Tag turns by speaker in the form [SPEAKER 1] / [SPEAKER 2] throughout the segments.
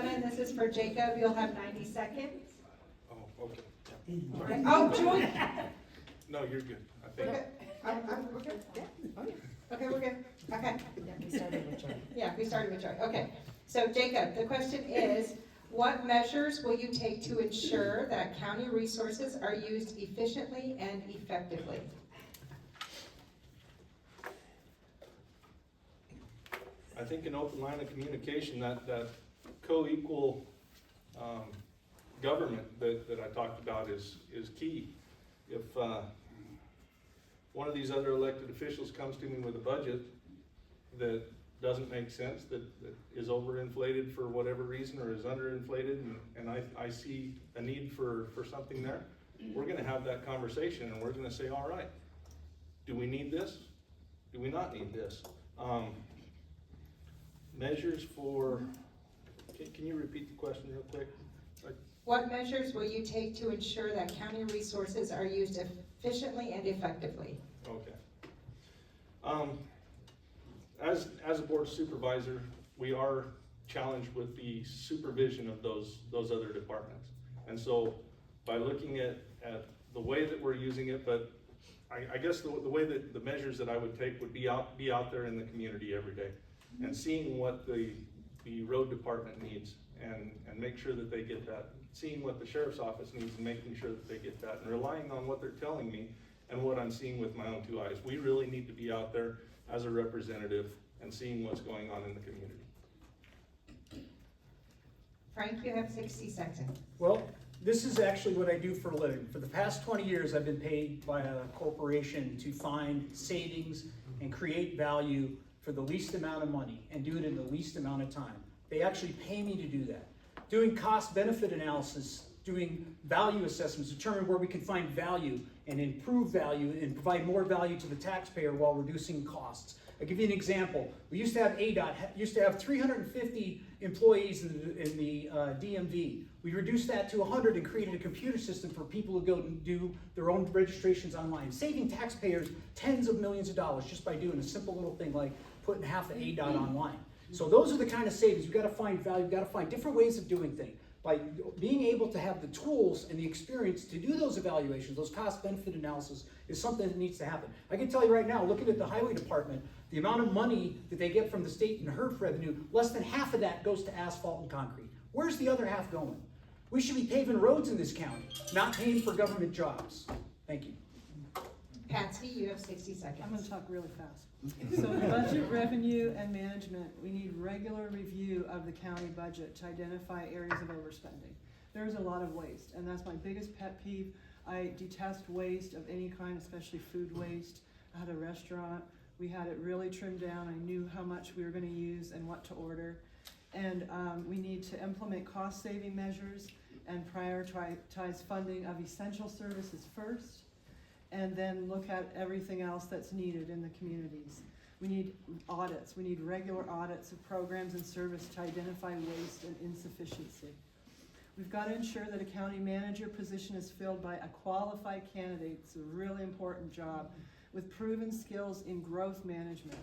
[SPEAKER 1] 57, this is for Jacob, you'll have 90 seconds.
[SPEAKER 2] Oh, okay.
[SPEAKER 1] Right. Oh, Joy.
[SPEAKER 2] No, you're good. I
[SPEAKER 1] We're
[SPEAKER 2] think.
[SPEAKER 1] good. We're good? Yeah. Okay, we're good. Okay.
[SPEAKER 3] Yeah, we started with Joy.
[SPEAKER 1] Yeah, we started with Joy. Okay. So Jacob, the question is, what measures will you take to ensure that county resources are used efficiently and effectively?
[SPEAKER 2] I think an open line of communication, that co-equal government that I talked about is key. If one of these other elected officials comes to me with a budget that doesn't make sense, that is overinflated for whatever reason or is underinflated, and I see a need for something there, we're gonna have that conversation and we're gonna say, all right, do we need this? Do we not need this? Measures for, can you repeat the question real quick?
[SPEAKER 1] What measures will you take to ensure that county resources are used efficiently and effectively?
[SPEAKER 2] Okay. As a board supervisor, we are challenged with the supervision of those other departments. And so by looking at the way that we're using it, but I guess the way that the measures that I would take would be out there in the community every day and seeing what the road department needs and make sure that they get that, seeing what the sheriff's office needs and making sure that they get that, and relying on what they're telling me and what I'm seeing with my own two eyes. We really need to be out there as a representative and seeing what's going on in the community.
[SPEAKER 1] Frank, you have 60 seconds.
[SPEAKER 4] Well, this is actually what I do for a living. For the past 20 years, I've been paid by a corporation to find savings and create value for the least amount of money and do it in the least amount of time. They actually pay me to do that. Doing cost-benefit analysis, doing value assessments, determine where we can find value and improve value and provide more value to the taxpayer while reducing costs. I'll give you an example. We used to have ADOT, used to have 350 employees in the DMV. We reduced that to 100 and created a computer system for people to go and do their own registrations online, saving taxpayers tens of millions of dollars just by doing a simple little thing like putting half the ADOT online. So those are the kind of savings. You've got to find value, you've got to find different ways of doing things. By being able to have the tools and the experience to do those evaluations, those cost-benefit analysis is something that needs to happen. I can tell you right now, looking at the highway department, the amount of money that they get from the state in HERF revenue, less than half of that goes to asphalt and concrete. Where's the other half going? We should be paving roads in this county, not paying for government jobs. Thank you.
[SPEAKER 1] Patsy, you have 60 seconds.
[SPEAKER 5] I'm gonna talk really fast. So in budget, revenue, and management, we need regular review of the county budget to identify areas of overspending. There's a lot of waste, and that's my biggest pet peeve. I detest waste of any kind, especially food waste. I had a restaurant, we had it really trimmed down. I knew how much we were gonna use and what to order. And we need to implement cost-saving measures and prioritize funding of essential services first, and then look at everything else that's needed in the communities. We need audits. We need regular audits of programs and service to identify waste and insufficiency. We've got to ensure that a county manager position is filled by a qualified candidate. It's a really important job with proven skills in growth management.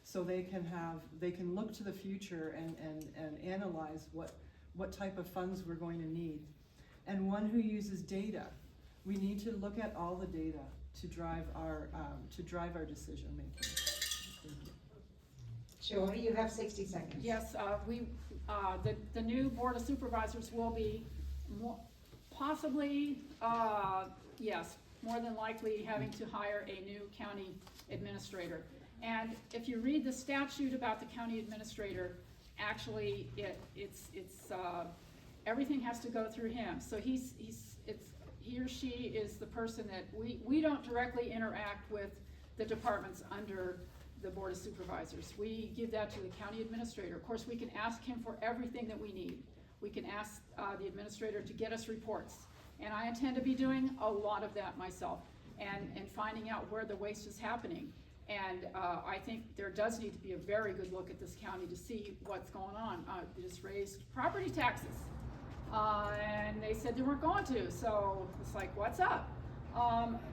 [SPEAKER 5] So they can look to the future and analyze what type of funds we're going to need. And one who uses data. We need to look at all the data to drive our decision making.
[SPEAKER 1] Joy, you have 60 seconds.
[SPEAKER 3] Yes, the new Board of Supervisors will be possibly, yes, more than likely having to hire a new county administrator. And if you read the statute about the county administrator, actually everything has to go through him. So he or she is the person that we don't directly interact with the departments under the Board of Supervisors. We give that to the county administrator. Of course, we can ask him for everything that we need. We can ask the administrator to get us reports. And I intend to be doing a lot of that myself and finding out where the waste is happening. And I think there does need to be a very good look at this county to see what's going on. They just raised property taxes. And they said they weren't going to, so it's like, what's up?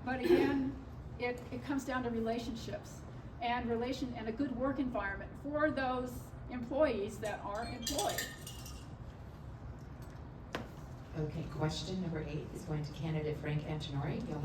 [SPEAKER 3] But again, it comes down to relationships and a good work environment for those employees that are employed.
[SPEAKER 6] Okay, question number 8 is going to candidate Frank Antonori. You'll